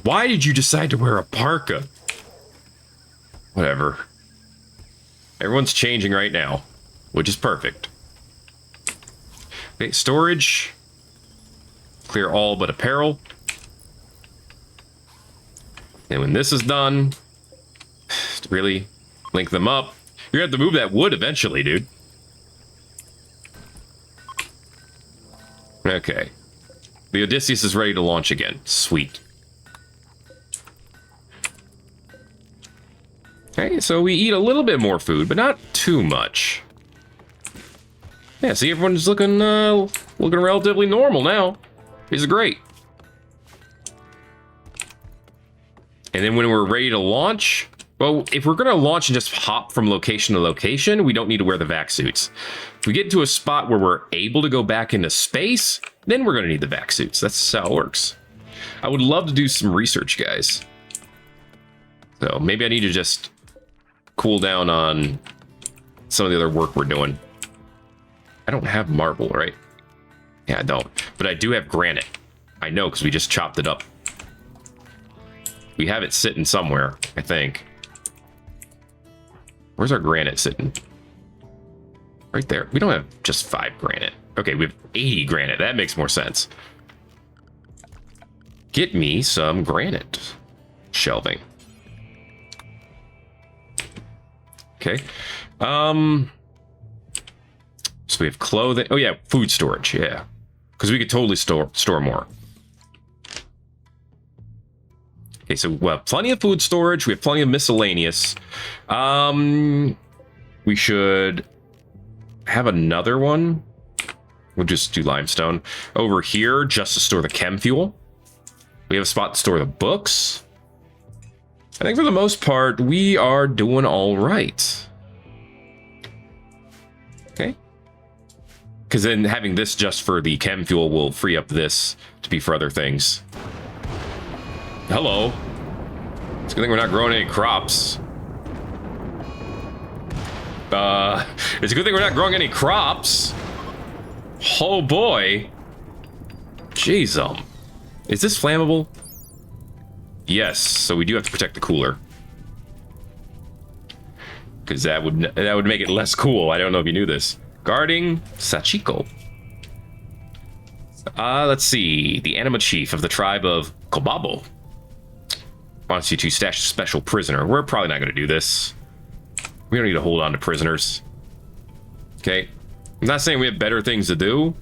Why did you decide to wear a parka? Whatever. Everyone's changing right now, which is perfect. Okay, storage. Clear all but apparel. And when this is done, to really link them up, you're gonna have to move that wood eventually, dude. Okay. The Odysseus is ready to launch again. Sweet. Okay, so we eat a little bit more food, but not too much. Yeah, see, everyone's looking relatively normal now. These are great. And then when we're ready to launch, well, if we're going to launch and just hop from location to location, we don't need to wear the vac suits. If we get to a spot where we're able to go back into space, then we're going to need the vac suits. That's how it works. I would love to do some research, guys. So maybe I need to just cool down on some of the other work we're doing. I don't have marble, right? Yeah, I don't. But I do have granite. I know, because we just chopped it up. We have it sitting somewhere, I think. Where's our granite sitting? Right there. We don't have just 5 granite. Okay, we have 80 granite. That makes more sense. Get me some granite shelving. Okay. So we have clothing. Oh yeah, food storage. Yeah, because we could totally store more. Okay, so we have plenty of food storage. We have plenty of miscellaneous. We should have another one. We'll just do limestone over here just to store the chem fuel. We have a spot to store the books. I think for the most part, we are doing all right. Okay. Because then having this just for the chem fuel will free up this to be for other things. Hello. It's a good thing we're not growing any crops. It's a good thing we're not growing any crops. Oh boy. Jeez, is this flammable? Yes, so we do have to protect the cooler. Because that would make it less cool. I don't know if you knew this. Guarding Sachiko. Let's see. The anima chief of the tribe of Kobabo wants you to stash a special prisoner. We're probably not going to do this. We don't need to hold on to prisoners. Okay. I'm not saying we have better things to do,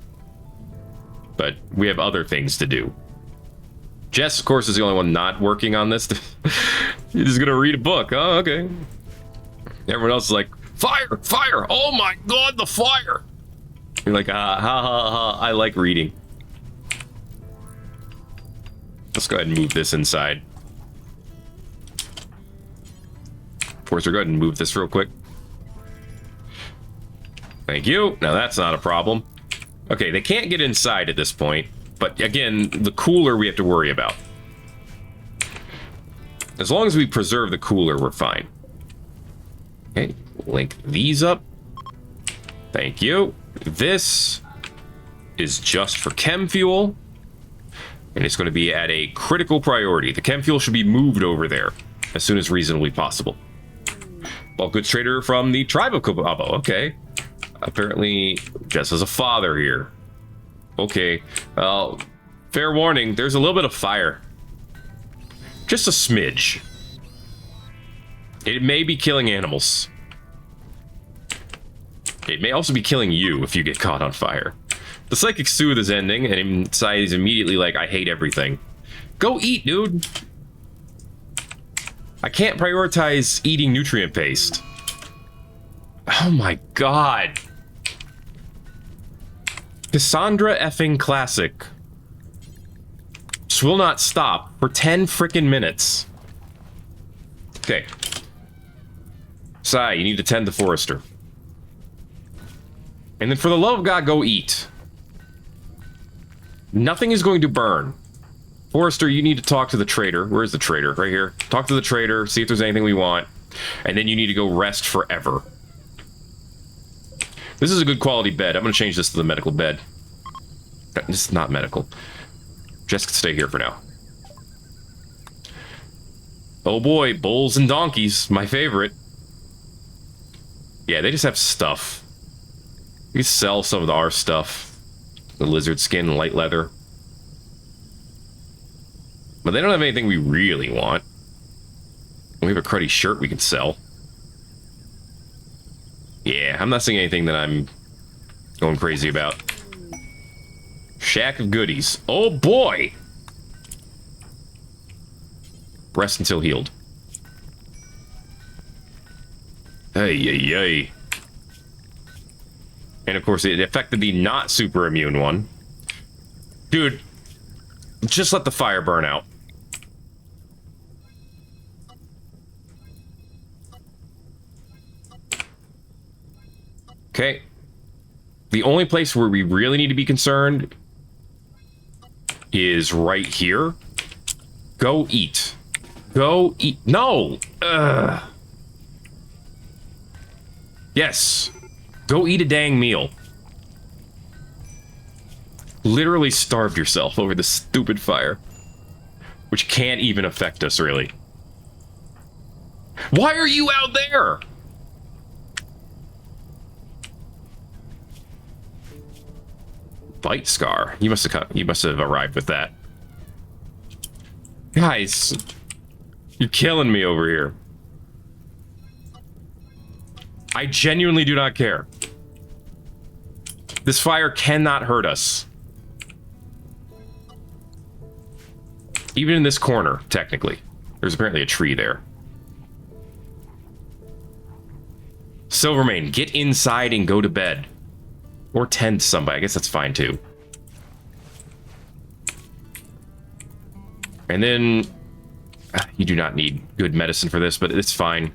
but we have other things to do. Jess, of course, is the only one not working on this. You're just going to read a book. Oh, okay. Everyone else is like, fire, fire. Oh my God, the fire. You're like, ha, ha, ha. I like reading. Let's go ahead and move this inside. Forcer, go ahead and move this real quick. Thank you. Now that's not a problem. Okay, they can't get inside at this point. But again, the cooler we have to worry about. As long as we preserve the cooler, we're fine. Okay, link these up. Thank you. This is just for chem fuel. And it's going to be at a critical priority. The chem fuel should be moved over there as soon as reasonably possible. Bulk goods trader from the tribe of Kobabo. Okay. Apparently, Jess has a father here. Okay. Fair warning, there's a little bit of fire. Just a smidge. It may be killing animals. It may also be killing you if you get caught on fire. The Psychic Soothe is ending, and inside is immediately like, I hate everything. Go eat, dude! I can't prioritize eating nutrient paste. Oh my God. Cassandra effing Classic. Just will not stop for 10 freaking minutes. Okay. Sai, you need to tend the forester. And then for the love of God, go eat. Nothing is going to burn Forrester, you need to talk to the trader. Where's the trader? Right here. Talk to the trader, see if there's anything we want. And then you need to go rest forever. This is a good quality bed. I'm going to change this to the medical bed. This is not medical. Jess can stay here for now. Oh boy, bulls and donkeys. My favorite. Yeah, they just have stuff. We can sell some of our stuff. The lizard skin, light leather. But they don't have anything we really want. We have a cruddy shirt we can sell. Yeah, I'm not seeing anything that I'm going crazy about. Shack of goodies. Oh boy! Rest until healed. Hey, hey, hey. And of course, it affected the not super immune one. Dude, just let the fire burn out. Okay. The only place where we really need to be concerned is right here. Go eat. Go eat. No! Ugh. Yes. Go eat a dang meal. Literally starved yourself over this stupid fire. Which can't even affect us, really. Why are you out there? Bite scar. You must have arrived with that. Guys, you're killing me over here. I genuinely do not care. This fire cannot hurt us. Even in this corner, technically. There's apparently a tree there. Silvermane, get inside and go to bed. Or tend to somebody. I guess that's fine, too. And then... you do not need good medicine for this, but it's fine.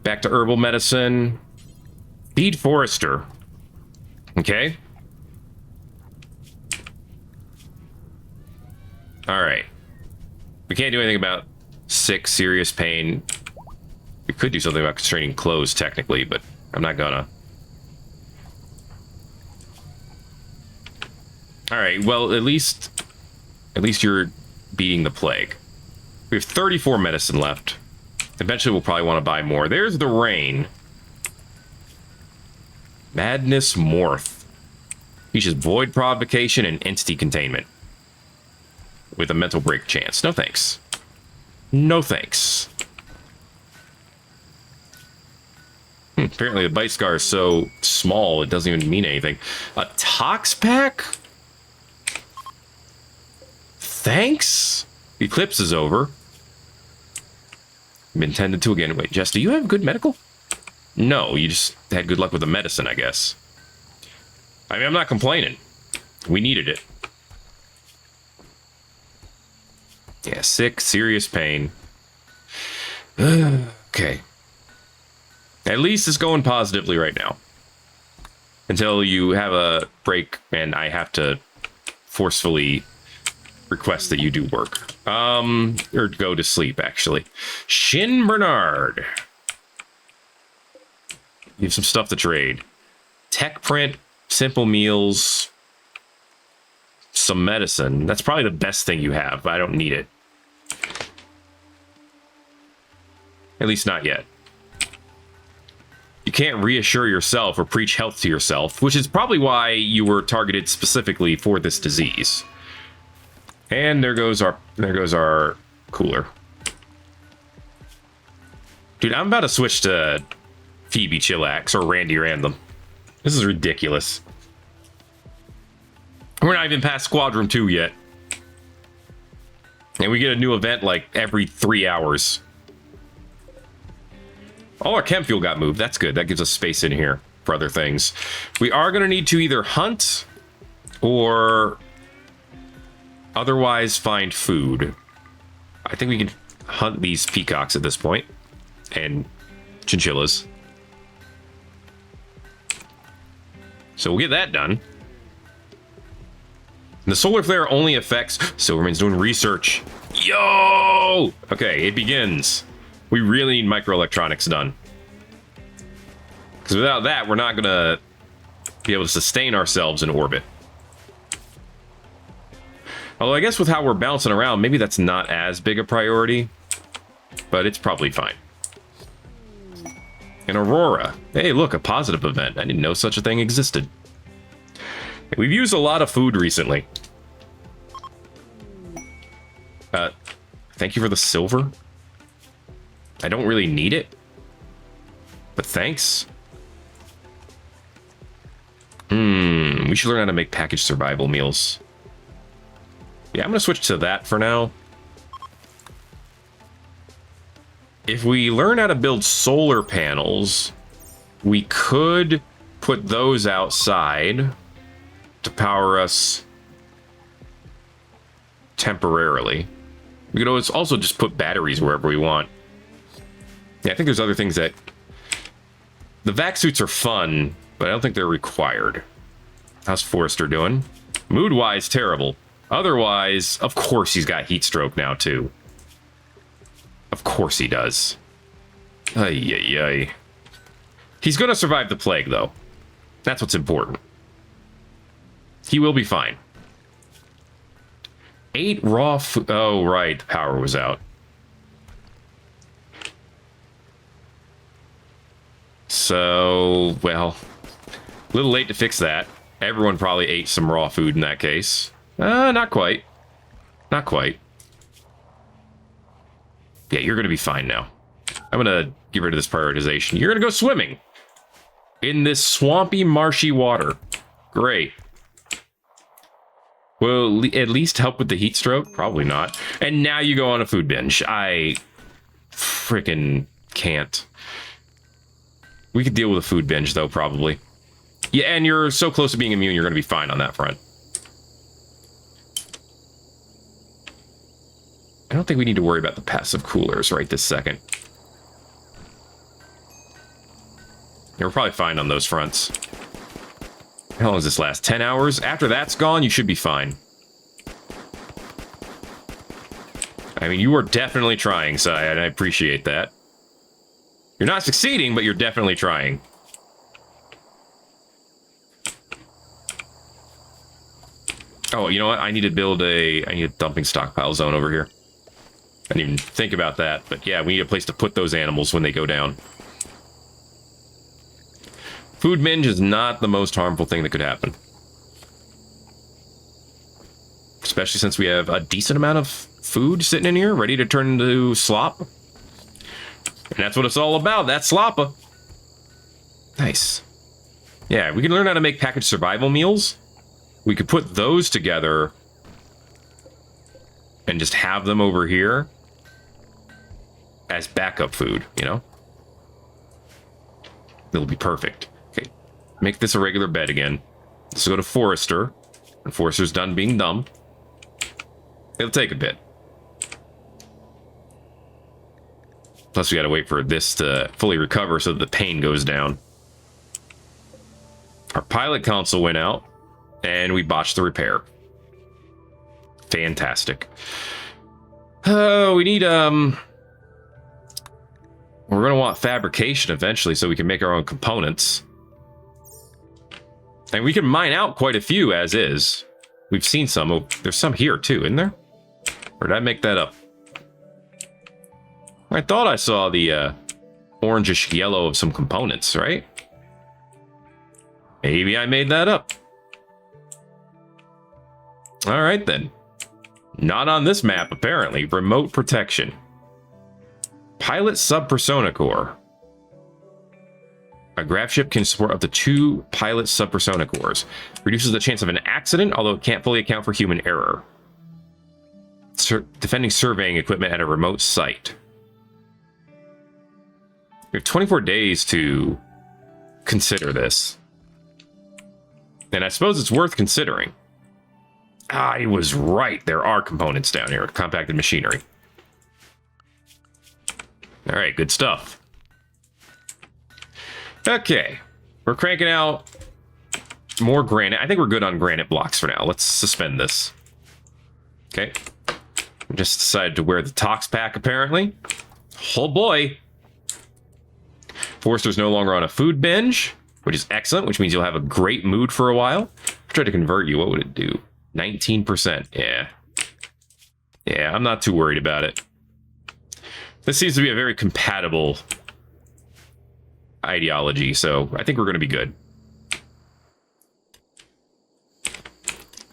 Back to herbal medicine. Feed Forrester. Okay. Alright. We can't do anything about sick, serious pain. We could do something about constraining clothes, technically, but I'm not gonna. Alright, well, at least you're beating the plague. We have 34 medicine left. Eventually, we'll probably want to buy more. There's the rain. Madness Morph. Features void provocation and entity containment. With a mental break chance. No thanks. No thanks. Apparently the bite scar is so small it doesn't even mean anything. A tox pack? Thanks? Eclipse is over. Been tended to again. Wait, Jess, do you have good medical? No, you just had good luck with the medicine, I guess. I mean, I'm not complaining. We needed it. Yeah, sick, serious pain. Okay. At least it's going positively right now. Until you have a break and I have to forcefully request that you do work. Or go to sleep, actually. Shin Bernard. You have some stuff to trade. Tech print, simple meals, some medicine. That's probably the best thing you have, but I don't need it. At least not yet. You can't reassure yourself or preach health to yourself, which is probably why you were targeted specifically for this disease. And there goes our cooler. Dude, I'm about to switch to Phoebe Chillax or Randy Random. This is ridiculous. We're not even past Squadron 2 yet. And we get a new event like every 3 hours. All our chem fuel got moved. That's good. That gives us space in here for other things. We are going to need to either hunt or otherwise find food. I think we can hunt these peacocks at this point. And chinchillas. So we'll get that done. And the solar flare only affects... Silverman's doing research. Yo! Okay, it begins. We really need microelectronics done. Because without that, we're not going to be able to sustain ourselves in orbit. Although I guess with how we're bouncing around, maybe that's not as big a priority. But it's probably fine. An Aurora. Hey, look, a positive event. I didn't know such a thing existed. We've used a lot of food recently. Thank you for the silver. I don't really need it. But thanks. We should learn how to make packaged survival meals. Yeah, I'm going to switch to that for now. If we learn how to build solar panels, we could put those outside to power us temporarily. We could always also just put batteries wherever we want. Yeah, I think there's other things that... The vac suits are fun, but I don't think they're required. How's Forrester doing? Mood-wise, terrible. Otherwise, of course he's got heat stroke now, too. Of course he does. Ay, ay, ay. He's going to survive the plague, though. That's what's important. He will be fine. 8 raw food. Oh, right. The power was out. So, well, a little late to fix that. Everyone probably ate some raw food in that case. Not quite. Not quite. Yeah, you're going to be fine now. I'm going to get rid of this prioritization. You're going to go swimming in this swampy, marshy water. Great. Will at least help with the heat stroke? Probably not. And now you go on a food binge. I freaking can't. We could deal with a food binge, though, probably. Yeah, and you're so close to being immune, you're going to be fine on that front. I don't think we need to worry about the passive coolers right this second. Yeah, we're probably fine on those fronts. How long does this last? 10 hours? After that's gone, you should be fine. I mean, you are definitely trying, Sai, and I appreciate that. You're not succeeding, but you're definitely trying. Oh, you know what? I need to build I need a dumping stockpile zone over here. I didn't even think about that, but yeah, we need a place to put those animals when they go down. Food binge is not the most harmful thing that could happen. Especially since we have a decent amount of food sitting in here, ready to turn into slop. And that's what it's all about, that sloppa. Nice. Yeah, we can learn how to make packaged survival meals. We could put those together and just have them over here as backup food, you know? It'll be perfect. Okay, make this a regular bed again. Let's go to Forrester. When Forrester's done being dumb. It'll take a bit. Plus, we gotta wait for this to fully recover so that the pain goes down. Our pilot console went out, and we botched the repair. Fantastic. Oh, we need, we're gonna want fabrication eventually so we can make our own components. And we can mine out quite a few as is. We've seen some. Oh, there's some here too, isn't there? Or did I make that up? I thought I saw the orangish yellow of some components, right? Maybe I made that up. All right, then. Not on this map, apparently. Remote protection. Pilot sub-persona core. A gravship can support up to 2 pilot sub-persona cores. Reduces the chance of an accident, although it can't fully account for human error. Defending surveying equipment at a remote site. We have 24 days to consider this. And I suppose it's worth considering. I was right. There are components down here. Compacted machinery. All right, good stuff. Okay. We're cranking out More granite. I think we're good on granite blocks for now. Let's suspend this. Okay. Just decided to wear the Tox pack, apparently. Oh boy. Forrester's no longer on a food binge, which is excellent, which means you'll have a great mood for a while. Try to convert you. What would it do? 19%. Yeah. Yeah, I'm not too worried about it. This seems to be a very compatible ideology, so I think we're going to be good.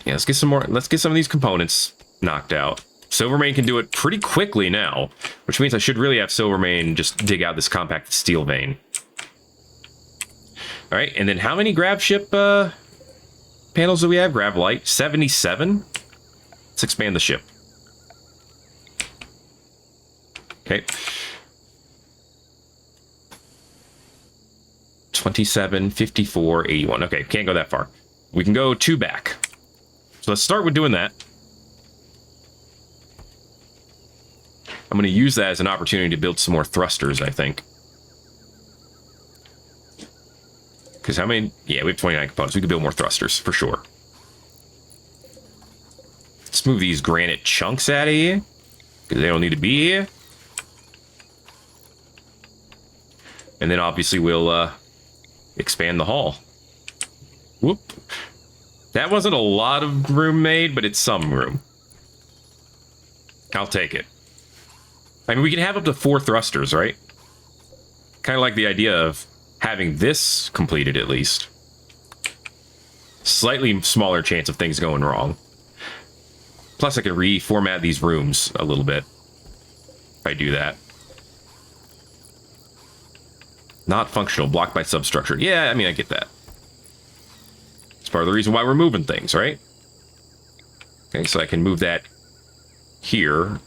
Yeah, let's get some more. Let's get some of these components knocked out. Silvermane can do it pretty quickly now, which means I should really have Silvermane just dig out this compacted steel vein. All right, and then how many gravship panels do we have? Gravlight, 77. Let's expand the ship. Okay. 27, 54, 81. Okay, can't go that far. We can go 2 back. So let's start with doing that. I'm going to use that as an opportunity to build some more thrusters, I think. Because how many? Yeah, we have 29 components. We can build more thrusters, for sure. Let's move these granite chunks out of here, because they don't need to be here. And then obviously we'll expand the hull. Whoop. That wasn't a lot of room made, but it's some room. I'll take it. I mean, we can have up to 4 thrusters, right? Kind of like the idea of having this completed, at least. Slightly smaller chance of things going wrong. Plus, I can reformat these rooms a little bit if I do that. Not functional, blocked by substructure. Yeah, I mean, I get that. It's part of the reason why we're moving things, right? Okay, so I can move that here.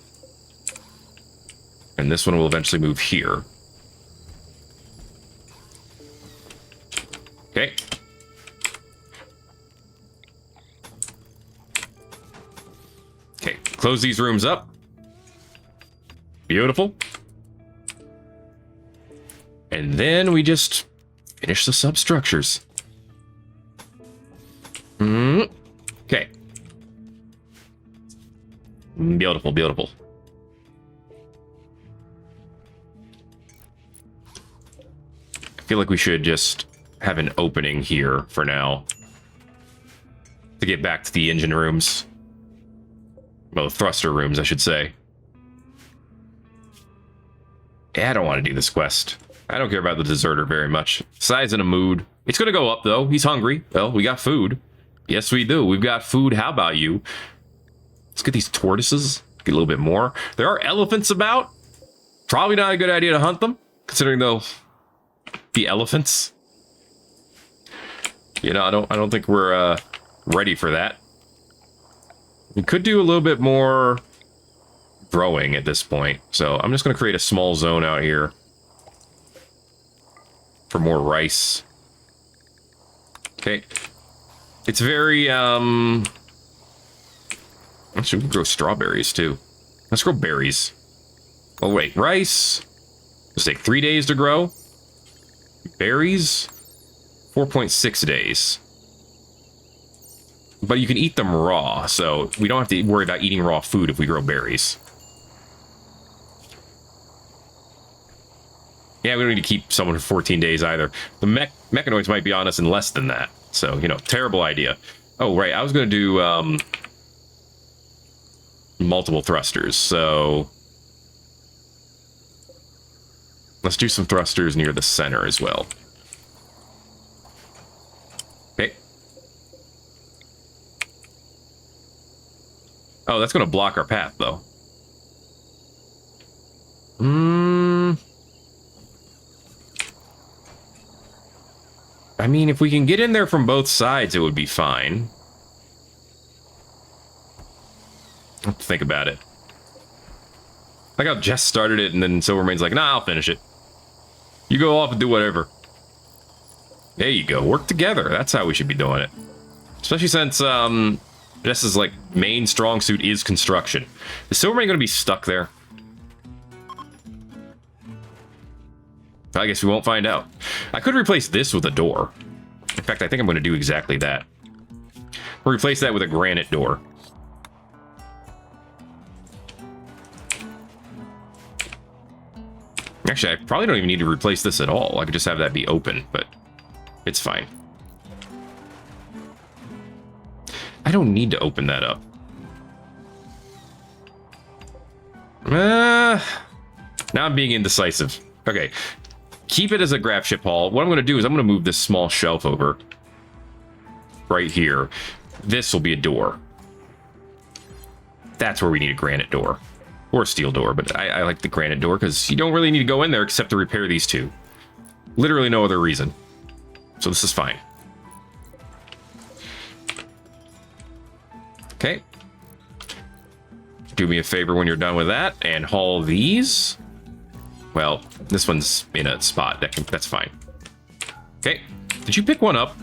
And this one will eventually move here. Okay. Okay, close these rooms up. Beautiful. And then we just finish the substructures. Okay. Beautiful, beautiful. I feel like we should just have an opening here for now. To get back to the engine rooms. Well, the thruster rooms, I should say. Yeah, I don't want to do this quest. I don't care about the deserter very much. Sai's in a mood. It's going to go up, though. He's hungry. Well, we got food. Yes, we do. We've got food. How about you? Let's get these tortoises. Get a little bit more. There are elephants about. Probably not a good idea to hunt them, considering they'll be elephants. You know, I don't think we're ready for that. We could do a little bit more growing at this point. So I'm just going to create a small zone out here for more rice. Okay. It's very, actually, we can grow strawberries, too. Let's grow berries. Oh, wait. Rice. Let's take 3 days to grow. Berries. 4.6 days. But you can eat them raw, so we don't have to worry about eating raw food if we grow berries. Yeah, we don't need to keep someone for 14 days either. The mechanoids might be on us in less than that. So, you know, terrible idea. Oh, right. I was going to do multiple thrusters. So let's do some thrusters near the center as well. Okay. Oh, that's going to block our path, though. I mean, if we can get in there from both sides, it would be fine. I have to think about it. Like how Jess started it, and then Silvermane's like, nah, I'll finish it. You go off and do whatever. There you go. Work together. That's how we should be doing it. Especially since Jess's like main strong suit is construction. Is Silvermane going to be stuck there? I guess we won't find out. I could replace this with a door. fact, I think I'm going to do exactly that. Replace that with a granite door. Actually, I probably don't even need to replace this at all. I could just have that be open, but it's fine. I don't need to open that up. Now I'm being indecisive. Okay, keep it as a gravship hall. What I'm going to do is I'm going to move this small shelf over right here. This will be a door. That's where we need a granite door. Or a steel door, but I like the granite door because you don't really need to go in there except to repair these two. Literally no other reason. So this is fine. Okay. Do me a favor when you're done with that and haul these. Well, this one's in a spot. That's fine. Okay. Did you pick one up?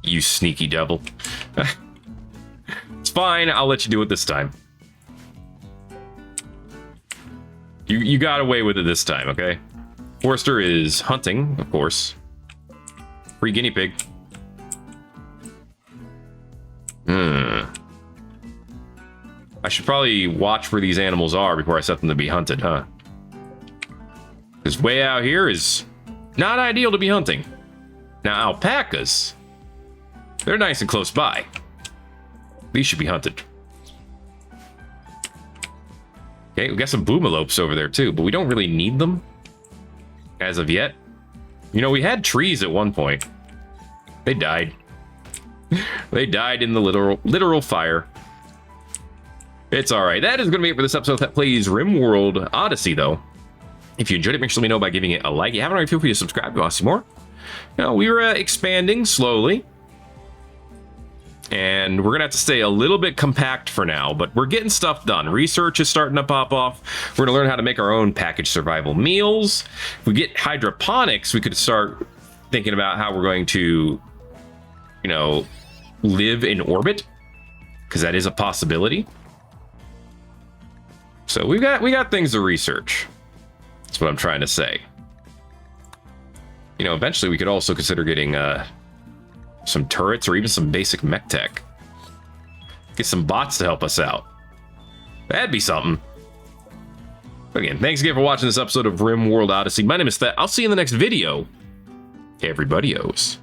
You sneaky devil. It's fine. I'll let you do it this time. You got away with it this time, okay? Forrester is hunting, of course. Free guinea pig. I should probably watch where these animals are before I set them to be hunted, huh? Because way out here is not ideal to be hunting. Now, alpacas, they're nice and close by. These should be hunted. Okay, we got some boomalopes over there too, but we don't really need them as of yet. You know, we had trees at one point. They died. They died in the literal fire. It's all right. That is going to be it for this episode of Thet Plays Rimworld Odyssey, though. If you enjoyed it, make sure to let me know by giving it a like. If you haven't already, feel free to subscribe if you want to see more. You know, we were expanding slowly. And we're going to have to stay a little bit compact for now, but we're getting stuff done. Research is starting to pop off. We're going to learn how to make our own packaged survival meals. If we get hydroponics, we could start thinking about how we're going to, you know, live in orbit, because that is a possibility. So we got things to research. That's what I'm trying to say. You know, eventually we could also consider getting some turrets or even some basic mech tech. Get some bots to help us out. That'd be something. But again, thanks again for watching this episode of Rimworld Odyssey. My name is Thet. I'll see you in the next video. Everybody-os.